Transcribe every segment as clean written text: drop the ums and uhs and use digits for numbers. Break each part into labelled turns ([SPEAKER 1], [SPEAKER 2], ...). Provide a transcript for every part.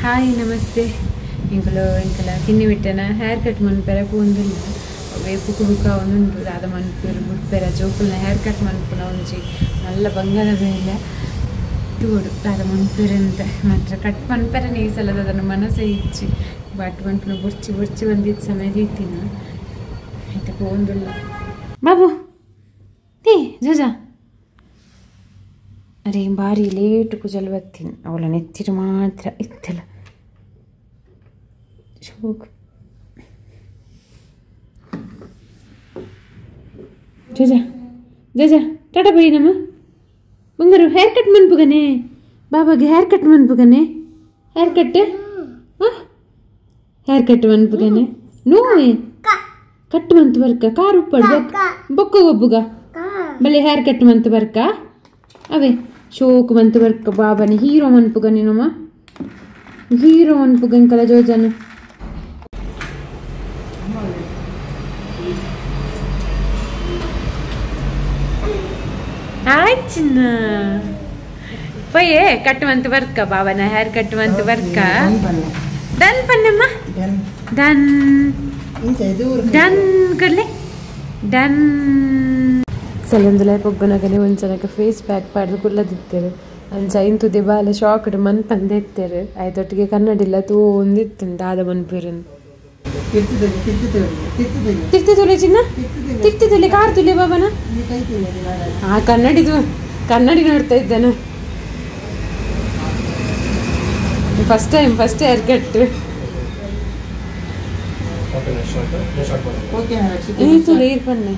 [SPEAKER 1] hi ನಮಸ್ತೆ ಇಂಕಲ ಕಿನ್ನಿ ಬಿಟ್ಟೆನ hair cut ಮನ್ಪೆರ ಕೂಂದಿಲ್ಲ ವೇಪು ಕುಡುಕ ಒಂದುಂಟು ದಾದ ಮನ್ಪೆರು ಬುಡ್ಪೆರ ಜೋಕುಲ್ನ hair cut ಮನ್ಪುನ ಒಂಜಿ ನಲ್ಲ ಬಂಗಾರ ಬೇಲೆ ತೂಡು ದಾದ ಮನ್ಪೆರಂತ ಮಾತ್ರ ಕಟ್ ಮನ್ಪೆರನೆ ಈ ಸಲದ ಅದನ್ನು ಮನಸ್ಸೇ ಇಚ್ಚಿ ಬಾಟ್ ಮನ್ಪುನ ಬುರ್ಚಿ ಬಂದಿದ್ದ ಸಮಯ ರೀತಿನ ಆಯ್ತು ಕೂಂದಿಲ್ಲ ಬಾಬು ಟೀ ಜೋಜಾ ಅರೆ ಬಾರಿ ಲೇಟ್ ಕುಜಲ್ ಬತ್ತೀನಿ ಅವಳ ನೆತ್ತಿರು ಮಾತ್ರ ಇತ್ತಲ್ಲ ಶೋಕ್ ಜೋಜಾ ಜೋಜಾ ಟಾಟಾ ಬೈ ನಮ್ಮ ಬಂಗಾರು ಹೇರ್ ಕಟ್ ಮನ್ಪುಗನೆ ಬಾಬಾಗೆ ಹೇರ್ ಕಟ್ ಮನ್ಪುಗನೆ ಹೇರ್ ಕಟ್ ಹೇರ್ ಕಟ್ ಮನ್ಪುಗನೆ ನೋವೇ ಕಟ್ ಮಂತ್ ಬರ್ಕ ಕಾರು ಉಪ್ಪಡು ಬೊಕ್ಕ ಒಬ್ಬುಗ ಬಲೆ ಹೇರ್ ಕಟ್ ಮಂತ್ ಬರ್ಕ ಅವೇ ಶೋಕ್ ಮಂತ್ ಬರ್ಕ ಬಾಬಾನೆ ಹೀರೋ ಮನ್ಪುಗ ನೀನಮ್ಮ ಹೀರೋ ಮನ್ಪುಗ ಇಂಕಲ ಜೋಜಾನು ಆಯ್ತು ಚಿನ್ನ ಪೊಯ್ಯೆ ಕಟ್ ಮಂತ್ ಬರ್ಕ ಬಾಬಾನ ಹೇರ್ ಕಟ್ ಮಂತ್ ಬರ್ಕ ಡನ್ ಪನ್ನಮ್ಮ ಡನ್ ಡನ್ ಕರ್ಲೆ ಡನ್ ಸಲಂದಲ ಪೊಗ್ಗನಗನೆ ಒಂದ್ಸಲಕ್ಕೆ ಫೇಸ್ ಪ್ಯಾಕ್ ಪಾಡ್ದು ಕುಲ್ಲದಿತ್ತೇರು ಅಂಚ ಇಂತುದೆ ಬಾಲ ಶಾಕ್ಡ್ ಮನ್ ಪಂದೆತ್ತೇರು ಆಯ್ತೊಟ್ಟಿಗೆ ಕನ್ನಡಿಲ್ಲ ತೂ ಒಂದಿತ್ತುಂಟು ಆದ ಮನ್ಪೇರನ್ ತಿರ್ತಿ ತುಲೆ ಚಿನ್ನ ತಿರ್ತಿ ತುಲೆ ಕಾರ್ ತುಲೆ ಬಾಬನ ಕನ್ನಡಿ ನೋಡ್ತಾ ಇದ್ದಾನ ಫಸ್ಟ್ ಹೇರ್ ಕಟ್ ತುಲೆ ಪನ್ನೆ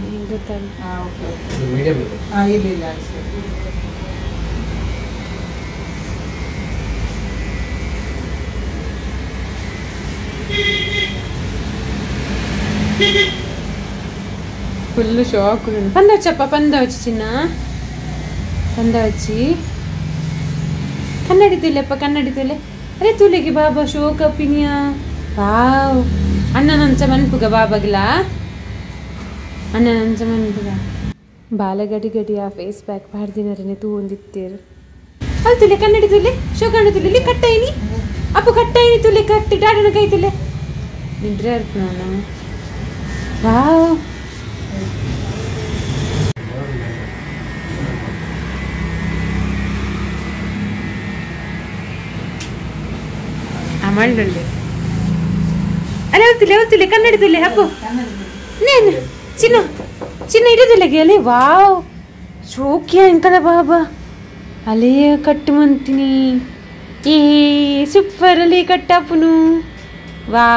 [SPEAKER 1] ಫುಲ್ ಶಾಕ್ పందవచ్చప్ప పందవచ్చు చిన్న పందవచ్చి కన్నడి తులేప్ప కన్నడి తులే అరే తులేకి బాబా షోక్ అప్పినియా వావ్ అన్న నంచ మన్పుగ బాబాగిలా ಅಣ್ಣ ನಂಚ ಮನ್ಪುಗ ಬಾಲ ಗಡಿ ಆ ಫೇಸ್ ಪ್ಯಾಕ್ ಪಾಡ್ದಿನರನೆ ತೂ ಒಂದಿತ್ತೇರು ಅಲ್ಲಿ ತುಲೆ ಕನ್ನಡಿ ತುಲೆ ಶೋಕಣ್ಣ ತುಲೆ ಕಟ್ಟೈನಿ ಅಪ್ಪು ಕಟ್ಟೈನಿ ತುಲೆ ಕಟ್ಟಿ ಡಾಡನ ಕೈ ತುಲೆ ನಿಂಟ್ರೆ ಅರ್ಪ ನಾನು ವಾವ್ ಅಮಳ್ಳುಳ್ಳಿ ಅರೆ ಅವತ್ತುಲೆ ಕನ್ನಡಿ ತುಲೆ ಅಪ್ಪು ನೇನು ಚಿನ್ನ ಇಡೋದಿಲ್ಲ ಅಲೆ ವಾವ್ ಶೋಕ್ಯ ಎಂಕದ ಬಾಬಾ ಅಲೇ ಕಟ್ಟು ಮಂತೀನಿ ಏ ಸೂಪರ್ ಅಲೆ ಕಟ್ಟಪ್ಪನು ವಾ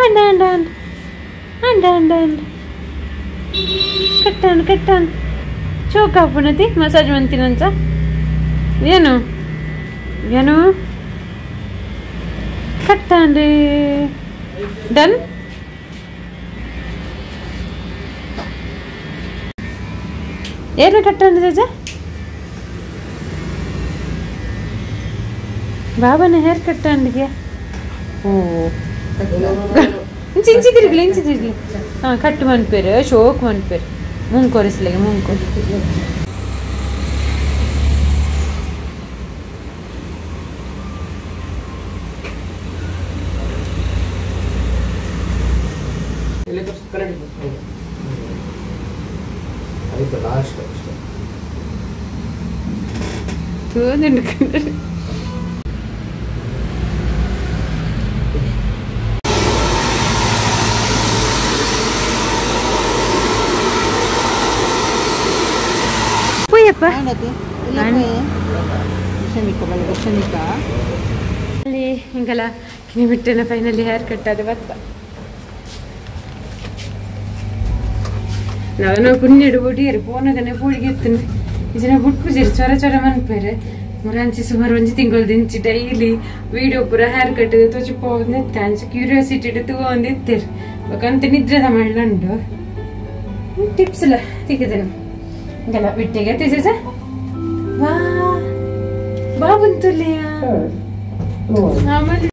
[SPEAKER 1] ಅಂಡ ಕಟ್ಟಾನು ಶೋಕಪ್ಪನತಿ ಮಸಾಜ್ ಮಂತೀನಂತ ಏನು ಕಟ್ಟಾನ್ರಿ ಡನ್ ಏನು ಕಟ್ಟಂడి ರಜ ಬಾಬಾನ ಹೇರ್ ಕಟ್ಟಂಡಿಗೆ ಓ ಇಂಚಿ ತಿರುಗಲಿ ಹಾಂ ಕಟ್ಟು ಮನ್ಪೇರು ಶೋಕ್ ಮನ್ಪೇರು ಮುಂಕೋರಿಸ್ಲಿಗೆ ಮುಂಕೋ ಹಿಂಗಲ್ಲ ಕಿನಿ ಬಿಟ್ಟೆನ ಫೈನಲಿ ಹೇರ್ ಕಟ್ ಆದ ಬತ್ತ ನಾವು ಕುನ್ನಿಡು ಬುಡಿಯರು ಫೋನಾಗನೆ ಪೂಡಿಗೆ ಎತ್ತನೆ ಇದನ್ನ ಬುಟ್ಪುಜಿರು ಚೊರ ಮನ್ಪೇರೆ ಮುರಂಚಿ ಸುಮಾರು ಒಂಜಿ ತಿಂಗಳು ದಿಂಚಿ ಡೈಲಿ ವಿಡಿಯೋ ಪೂರ ಹೇರ್ ಕಟ್ ತೋಚಿಪ್ಪ ಒಂದಿತ್ತ ಅಂಚೆ ಕ್ಯೂರಿಯಾಸಿಟಿ ತೂ ಒಂದಿತ್ತೇರು ಬೇಕಂತ ನಿದ್ರದ ಮಳ್ಳಂಡು ಟಿಪ್ಸ್ ಎಲ್ಲ ತೆಗೆದೇನು ಹಿಂಗೆಲ್ಲ ಬಿಟ್ಟಿಗೆ ತೆಜ ಬಾ ಬಂತುಲಿಯಾ ಆಮೇಲೆ